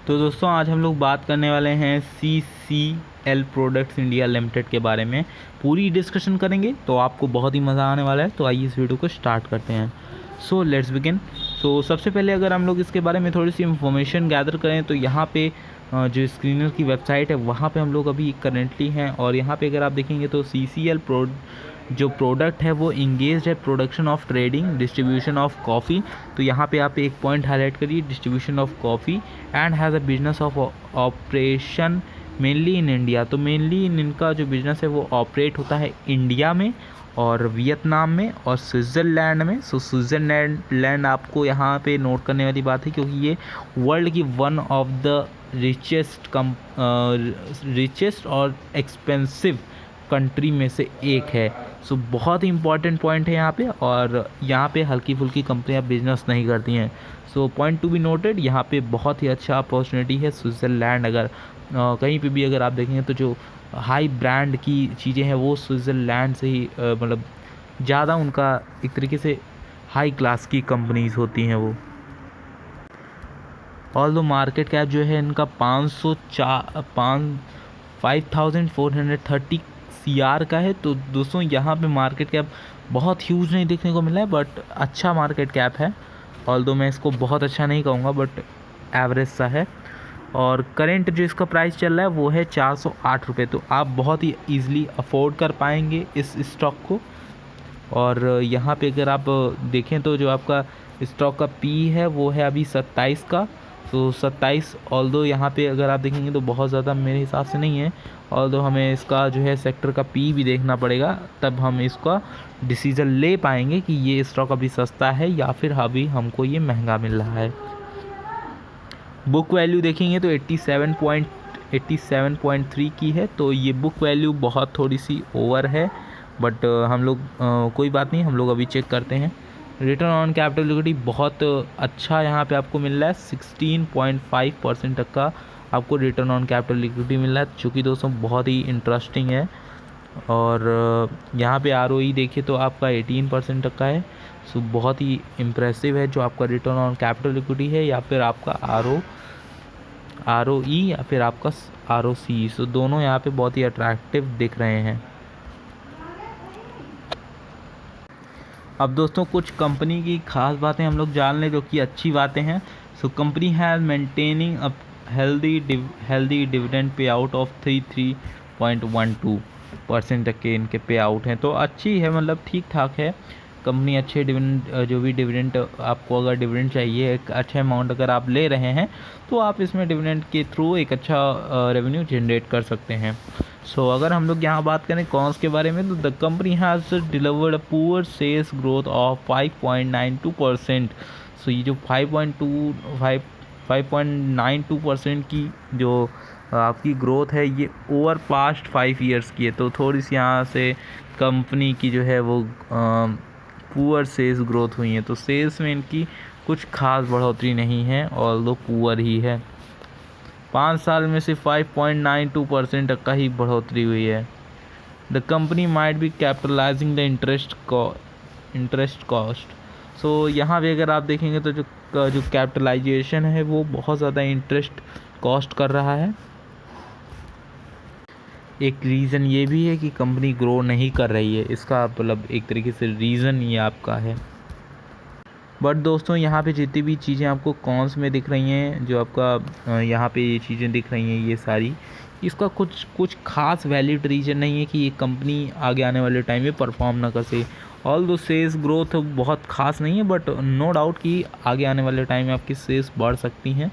तो दोस्तों आज हम लोग बात करने वाले हैं CCL प्रोडक्ट्स इंडिया लिमिटेड के बारे में। पूरी डिस्कशन करेंगे तो आपको बहुत ही मज़ा आने वाला है। तो आइए इस वीडियो को स्टार्ट करते हैं। So let's begin. सो सबसे पहले अगर हम लोग इसके बारे में थोड़ी सी इंफॉर्मेशन गैदर करें तो यहाँ पे जो स्क्रीनर की वेबसाइट है वहाँ पे हम लोग अभी करेंटली हैं। और यहाँ पे अगर आप देखेंगे तो CCL जो प्रोडक्ट है वो इंगेज है production of trading distribution of coffee. तो यहाँ पे आप एक पॉइंट हाईलाइट करिए, distribution of coffee and has a business of operation mainly in India. तो मेनली इनका जो बिज़नेस है वो ऑपरेट होता है इंडिया में और वियतनाम में और स्विट्ज़रलैंड में। सो स्विट्ज़रलैंड आपको यहाँ पे नोट करने वाली बात है क्योंकि ये वर्ल्ड की वन ऑफ द रिचेस्ट और एक्सपेंसिव कंट्री में से एक है। सो बहुत ही इंपॉर्टेंट पॉइंट है यहाँ पे। और यहाँ पे हल्की फुल्की कंपनियाँ बिजनेस नहीं करती हैं। So point to be noted, यहाँ पे बहुत ही अच्छा अपॉर्चुनिटी है। स्विट्ज़रलैंड अगर कहीं पे भी अगर आप देखेंगे तो जो हाई ब्रांड की चीज़ें हैं वो स्विट्ज़रलैंड से ही मतलब ज़्यादा उनका एक तरीके से हाई क्लास की कंपनीज़ होती हैं वो। ऑल दो मार्केट कैप जो है इनका 5430 CR का है। तो दोस्तों यहाँ पे मार्केट कैप बहुत ह्यूज नहीं देखने को मिला है बट अच्छा मार्केट कैप है। ऑल दो मैं इसको बहुत अच्छा नहीं कहूँगा बट एवरेज सा है। और करेंट जो इसका प्राइस चल रहा है वो है 408 रुपये। तो आप बहुत ही ईज़िली अफोर्ड कर पाएंगे इस स्टॉक को। और यहाँ पे अगर आप देखें तो जो आपका स्टॉक का पी है वो है अभी 27 का। तो 27 ऑल्दो यहाँ पे अगर आप देखेंगे तो बहुत ज़्यादा मेरे हिसाब से नहीं है। ऑल्दो हमें इसका जो है सेक्टर का पी भी देखना पड़ेगा, तब हम इसका डिसीज़न ले पाएंगे कि ये स्टॉक अभी सस्ता है या फिर अभी हमको ये महंगा मिल रहा है। बुक वैल्यू देखेंगे तो 87.3 की है। तो ये बुक वैल्यू बहुत थोड़ी सी ओवर है बट हम लोग कोई बात नहीं, हम लोग अभी चेक करते हैं। रिटर्न ऑन कैपिटल इक्विटी बहुत अच्छा यहाँ पे आपको मिल रहा है, 16.5% तक का आपको रिटर्न ऑन कैपिटल इक्विटी मिल रहा है, जो कि दोस्तों बहुत ही इंटरेस्टिंग है। और यहाँ पे ROE देखिए तो आपका 18% तक का है। सो बहुत ही इम्प्रेसिव है जो आपका रिटर्न ऑन कैपिटल इक्विटी है या फिर आपका ROE या फिर आपका ROC। सो दोनों यहाँ पे बहुत ही अट्रैक्टिव दिख रहे हैं। अब दोस्तों कुछ कंपनी की खास बातें हम लोग जान लें जो कि अच्छी बातें हैं। So company has maintaining a healthy dividend pay out of 3.12% तक के इनके पे आउट हैं। तो अच्छी है, मतलब ठीक ठाक है कंपनी। अच्छे डिविडेंड जो भी डिविडेंड आपको अगर डिविडेंड चाहिए एक अच्छा अमाउंट अगर आप ले रहे हैं तो आप इसमें डिविडेंड के थ्रू एक अच्छा रेवेन्यू जनरेट कर सकते हैं। सो अगर हम लोग यहाँ बात करें कॉन्स के बारे में तो the company has delivered a poor sales growth of 5.92%। So ये जो 5.92% की जो आपकी ग्रोथ है ये ओवर पास्ट 5 ईयर्स की है। तो थोड़ी सी यहाँ से कंपनी की जो है वो पुअर सेल्स ग्रोथ हुई है। तो सेल्स में इनकी कुछ खास बढ़ोतरी नहीं है, ऑल्दो पुअर ही है। 5 साल में से 5.92% तक का ही बढ़ोतरी हुई है। The company might be capitalising the interest cost. So यहाँ भी अगर आप देखेंगे तो जो कैपिटलाइजेशन है वो बहुत ज़्यादा इंटरेस्ट कॉस्ट कर रहा है। एक रीज़न ये भी है कि कंपनी ग्रो नहीं कर रही है, इसका मतलब एक तरीके से रीज़न ये आपका है। बट दोस्तों यहाँ पे जितनी भी चीज़ें आपको कॉन्स में दिख रही हैं, जो आपका यहाँ पे ये चीज़ें दिख रही हैं ये सारी, इसका कुछ खास वैलिड रीज़न नहीं है कि ये कंपनी आगे आने वाले टाइम में परफॉर्म ना कर सके। ऑल दो सेल्स ग्रोथ बहुत खास नहीं है बट नो डाउट कि आगे आने वाले टाइम में आपकी सेल्स बढ़ सकती हैं।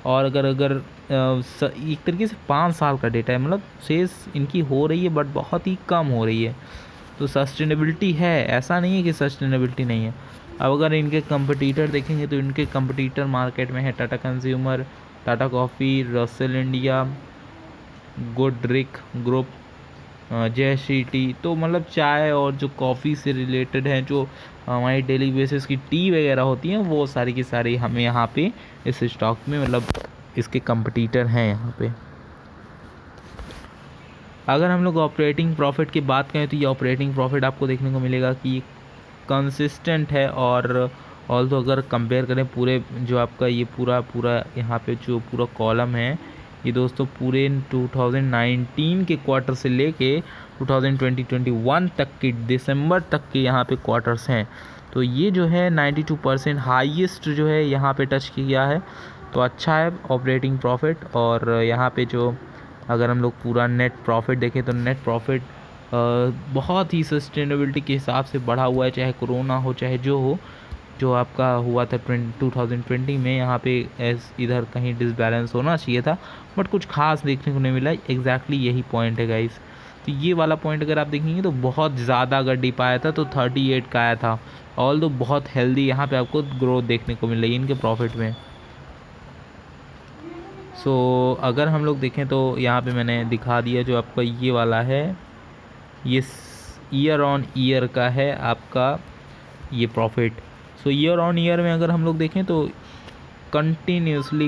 और अगर एक तरीके से 5 साल का डेटा है, मतलब सेल्स इनकी हो रही है बट बहुत ही कम हो रही है। तो सस्टेनेबिलिटी है, ऐसा नहीं है कि सस्टेनेबिलिटी नहीं है। अब अगर इनके कंपटीटर देखेंगे तो इनके कंपटीटर मार्केट में है Tata consumer, Tata coffee, Russel India, Godrej group, JCT। तो मतलब चाय और जो कॉफ़ी से रिलेटेड हैं, जो हमारी डेली बेसिस की टी वगैरह होती हैं, वो सारी की सारी हमें यहाँ पे इस स्टॉक में मतलब इसके कंपटीटर हैं यहाँ पे। अगर हम लोग ऑपरेटिंग प्रॉफिट की बात करें तो ये ऑपरेटिंग प्रॉफिट आपको देखने को मिलेगा कि कंसिस्टेंट है और ऑल तो अगर कंपेयर करें पूरे जो आपका ये पूरा यहाँ पे जो पूरा कॉलम है ये दोस्तों पूरे 2019 के क्वार्टर से लेके 2021 तक के दिसंबर तक के यहाँ पे क्वार्टर्स हैं। तो ये जो है 92% हाईएस्ट जो है यहाँ पे टच किया है। तो अच्छा है ऑपरेटिंग प्रॉफिट। और यहाँ पे जो अगर हम लोग पूरा नेट प्रॉफिट देखें तो नेट प्रॉफिट बहुत ही सस्टेनेबिलिटी के हिसाब से बढ़ा हुआ है, चाहे कोरोना हो चाहे जो हो। जो आपका हुआ था 2020 में यहाँ पे इधर कहीं डिसबैलेंस होना चाहिए था, बट कुछ खास देखने को नहीं मिला। एग्जैक्टली यही पॉइंट है गाइस। तो ये वाला पॉइंट अगर आप देखेंगे तो बहुत ज़्यादा अगर डिप आया था तो 38 का आया था। ऑल तो बहुत हेल्दी यहाँ पे आपको ग्रोथ देखने को मिल रही है इनके प्रॉफिट में। सो अगर हम लोग देखें तो यहाँ पे मैंने दिखा दिया जो आपका ये वाला है, ये ईयर ऑन ईयर का है आपका ये profit. So year on year में अगर हम लोग देखें तो कंटिन्यूसली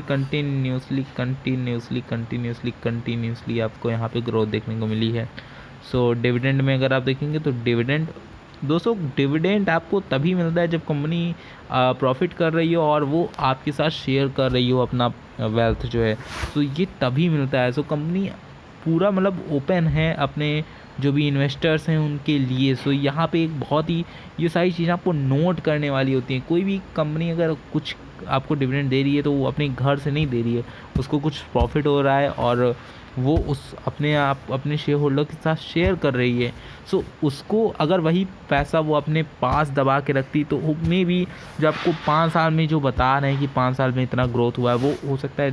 आपको यहाँ पे ग्रोथ देखने को मिली है। सो डिविडेंड में अगर आप देखेंगे तो डिविडेंड आपको तभी मिलता है जब कंपनी प्रॉफिट कर रही हो और वो आपके साथ शेयर कर रही हो अपना वेल्थ जो है, तो ये तभी मिलता है। सो कंपनी पूरा मतलब ओपन है अपने जो भी इन्वेस्टर्स हैं उनके लिए। सो यहाँ पे एक बहुत ही ये सारी चीज़ें आपको नोट करने वाली होती हैं। कोई भी कंपनी अगर कुछ आपको डिविडेंड दे रही है तो वो अपने घर से नहीं दे रही है, उसको कुछ प्रॉफिट हो रहा है और वो उस अपने शेयर होल्डर के साथ शेयर कर रही है। सो उसको अगर वही पैसा वो अपने पास दबा के रखती तो मे भी जो आपको 5 साल में जो बता रहे हैं कि 5 साल में इतना ग्रोथ हुआ है, वो हो सकता है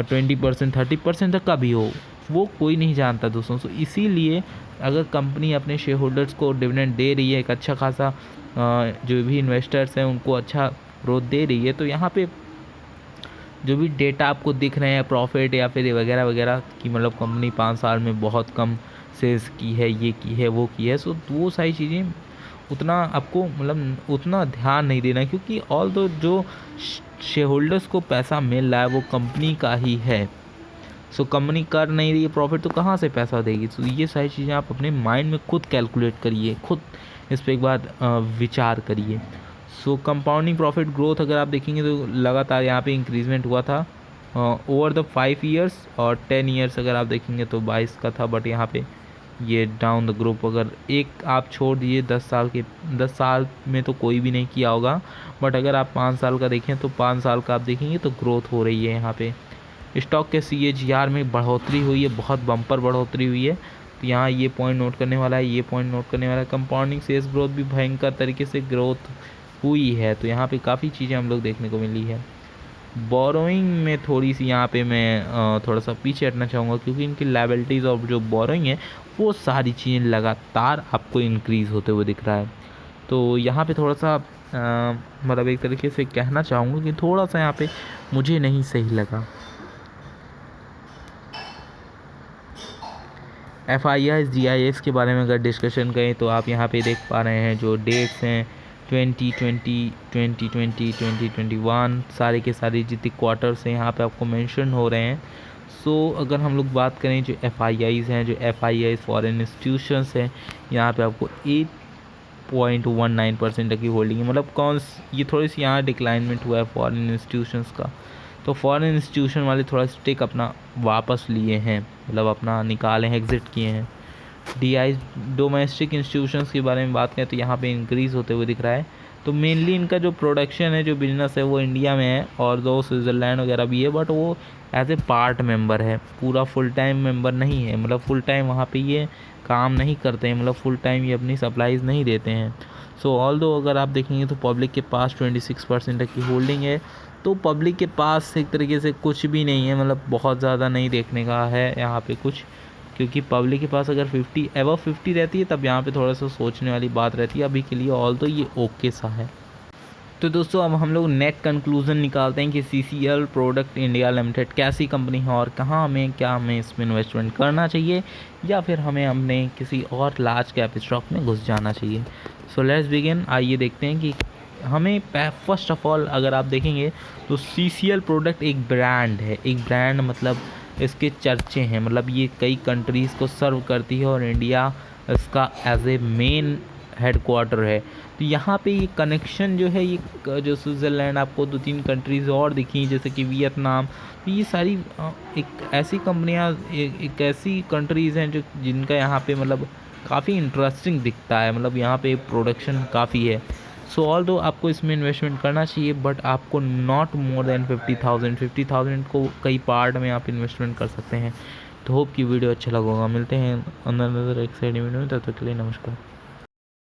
20% 30% तक का भी हो, वो कोई नहीं जानता दोस्तों। सो इसीलिए अगर कंपनी अपने शेयर होल्डर्स को डिविडेंड दे रही है, एक अच्छा खासा जो भी इन्वेस्टर्स हैं उनको अच्छा ग्रोथ दे रही है, तो यहाँ पे जो भी डेटा आपको दिख रहे हैं प्रॉफिट या फिर वगैरह वगैरह कि मतलब कंपनी 5 साल में बहुत कम सेल्स की है, ये की है, वो की है, सो वो सारी चीज़ें उतना आपको मतलब उतना ध्यान नहीं देना, क्योंकि ऑल दो जो शेयर होल्डर्स को पैसा मिल रहा है वो कंपनी का ही है। सो कंपनी कर नहीं रही है प्रॉफिट तो कहाँ से पैसा देगी। तो ये सारी चीज़ें आप अपने माइंड में खुद कैलकुलेट करिए, खुद इस पर एक बार विचार करिए। सो कंपाउंडिंग प्रॉफिट ग्रोथ अगर आप देखेंगे तो लगातार यहाँ पे इंक्रीजमेंट हुआ था ओवर द 5 ईयर्स, और 10 ईयर्स अगर आप देखेंगे तो 22 का था। बट यहाँ पे ये डाउन द ग्रुप अगर एक आप छोड़ दीजिए 10 साल में तो कोई भी नहीं किया होगा, बट अगर आप 5 साल का देखें तो 5 साल का आप देखेंगे तो ग्रोथ हो रही है। यहाँ पे स्टॉक के CAGR में बढ़ोतरी हुई है, बहुत बम्पर बढ़ोतरी हुई है। तो यहाँ ये पॉइंट नोट करने वाला है, ये पॉइंट नोट करने वाला है। कंपाउंडिंग सेल्स ग्रोथ भी भयंकर तरीके से ग्रोथ हुई है। तो यहाँ पे काफ़ी चीज़ें हम लोग देखने को मिली है। बोरोइंग में थोड़ी सी यहाँ पे मैं थोड़ा सा पीछे हटना चाहूँगा, क्योंकि इनकी लायबिलिटीज़ और जो बोरोइंग है वो सारी चीज़ें लगातार आपको इंक्रीज़ होते हुए दिख रहा है। तो यहाँ पे थोड़ा सा मतलब एक तरीके से कहना चाहूँगा कि थोड़ा सा यहाँ पे मुझे नहीं सही लगा। FIIs GIS के बारे में अगर डिस्कशन करें तो आप यहाँ पे देख पा रहे हैं जो डेट्स हैं 2020, 2020, 2021 सारे के सारे जितने क्वार्टर्स हैं यहाँ पे आपको मेंशन हो रहे हैं। सो अगर हम लोग बात करें जो FIIs हैं, जो FIIs फॉरेन इंस्टीट्यूशंस हैं, यहाँ पे आपको 8.19% तक की होल्डिंग है। मतलब ये थोड़ी सी यहाँ डिक्लाइनमेंट हुआ है फॉरेन इंस्टीट्यूशंस का, तो फॉरेन इंस्टीट्यूशन वाले थोड़ा स्टेक अपना वापस लिए हैं, मतलब अपना निकाले हैं, एग्जिट किए हैं। DI डोमेस्टिक इंस्टीट्यूशंस के बारे में बात करें तो यहाँ पे इंक्रीज़ होते हुए दिख रहा है। तो मेनली इनका जो प्रोडक्शन है, जो बिजनेस है वो इंडिया में है और दो स्विट्ज़रलैंड वगैरह भी है, बट वो एज ए पार्ट मेंबर है, पूरा फुल टाइम मेंबर नहीं है। मतलब फुल टाइम वहाँ पे ये काम नहीं करते हैं, मतलब फुल टाइम ये अपनी सप्लाईज़ नहीं देते हैं। सो ऑल्दो अगर आप देखेंगे तो पब्लिक के पास 26% तक की होल्डिंग है। तो पब्लिक के पास एक तरीके से कुछ भी नहीं है, मतलब बहुत ज़्यादा नहीं देखने का है यहाँ पे कुछ, क्योंकि पब्लिक के पास अगर 50 रहती है तब यहाँ पे थोड़ा सा सोचने वाली बात रहती है। अभी के लिए ऑल तो ये ओके सा है। तो दोस्तों अब हम लोग नेट कंक्लूज़न निकालते हैं कि CCL प्रोडक्ट इंडिया लिमिटेड कैसी कंपनी है और कहाँ हमें इसमें इन्वेस्टमेंट करना चाहिए या फिर हमें अपने किसी और लार्ज कैप स्टॉक में घुस जाना चाहिए। So let's begin. आइए देखते हैं कि हमें फर्स्ट ऑफ ऑल अगर आप देखेंगे तो CCL प्रोडक्ट एक ब्रांड है। एक ब्रांड मतलब इसके चर्चे हैं, मतलब ये कई कंट्रीज़ को सर्व करती है और इंडिया इसका as a main headquarter है। तो यहाँ पे ये कनेक्शन जो है, ये जो स्विट्ज़रलैंड, आपको 2-3 कंट्रीज़ और दिखी जैसे कि वियतनाम, तो ये सारी एक ऐसी कंपनियाँ, एक ऐसी कंट्रीज़ हैं जो जिनका यहाँ पे मतलब काफ़ी इंटरेस्टिंग दिखता है, मतलब यहाँ पे प्रोडक्शन काफ़ी है। सो ऑल दो आपको इसमें इन्वेस्टमेंट करना चाहिए, बट आपको नॉट मोर देन 50,000 को कई पार्ट में आप इन्वेस्टमेंट कर सकते हैं। तो होप की वीडियो अच्छा लगा होगा। मिलते हैं अंदर एक साइड वीडियो में, तब तक के लिए नमस्कार।